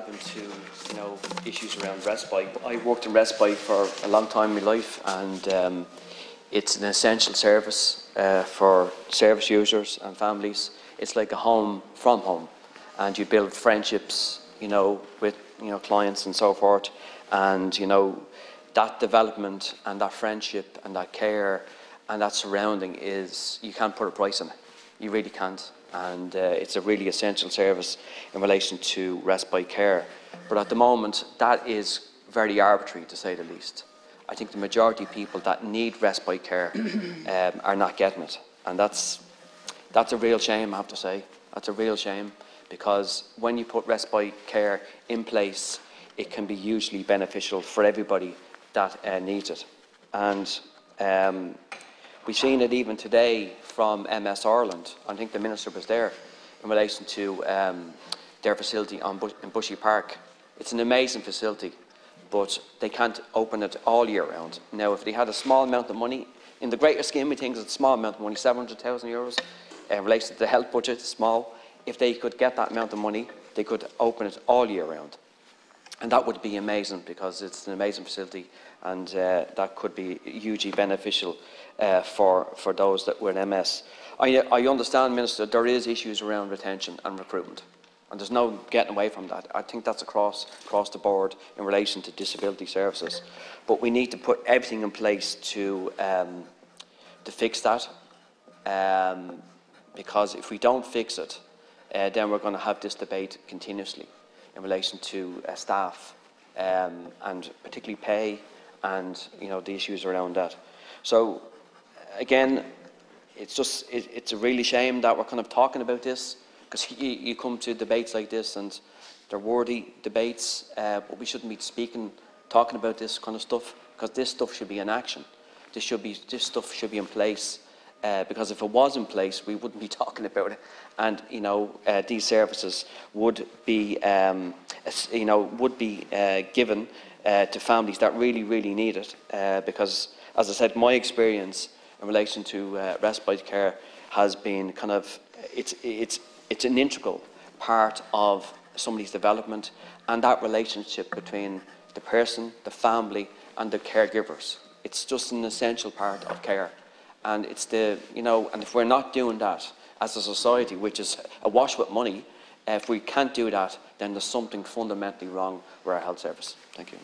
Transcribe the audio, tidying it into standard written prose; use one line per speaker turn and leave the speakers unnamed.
delve into, issues around respite. I worked in respite for a long time in my life, and it's an essential service for service users and families. It's like a home from home, and you build friendships, with clients and so forth, and that development and that friendship and that care and that surrounding is, you can't put a price on it. You really can't. And it's a really essential service in relation to respite care. But at the moment, that is very arbitrary, to say the least. I think the majority of people that need respite care are not getting it. And that's a real shame, I have to say. That's a real shame, because when you put respite care in place, it can be hugely beneficial for everybody that needs it. And we've seen it even today from MS Ireland. I think the Minister was there in relation to their facility in Bushy Park. It's an amazing facility, but they can't open it all year round. Now, if they had a small amount of money, in the greater scheme of things, it's a small amount of money, €700,000, in relation to the health budget, small. If they could get that amount of money, they could open it all year round. And that would be amazing, because it's an amazing facility, and that could be hugely beneficial for those that were in MS. I understand, Minister, there is issues around retention and recruitment, and there's no getting away from that. I think that's across the board in relation to disability services. But we need to put everything in place to fix that, because if we don't fix it, then we're going to have this debate continuously in relation to staff, and particularly pay, and the issues around that. So again, it's a really shame that we're kind of talking about this, because you come to debates like this and they're worthy debates, but we shouldn't be talking about this kind of stuff, because this stuff should be in action. This stuff should be in place, because if it was in place, we wouldn't be talking about it, and these services would be given to families that really need it, because, as I said, my experience in relation to respite care has been kind of, it's an integral part of somebody's development, and that relationship between the person, the family, and the caregivers. It's just an essential part of care. And it's and if we're not doing that as a society, which is awash with money, if we can't do that, then there's something fundamentally wrong with our health service. Thank you.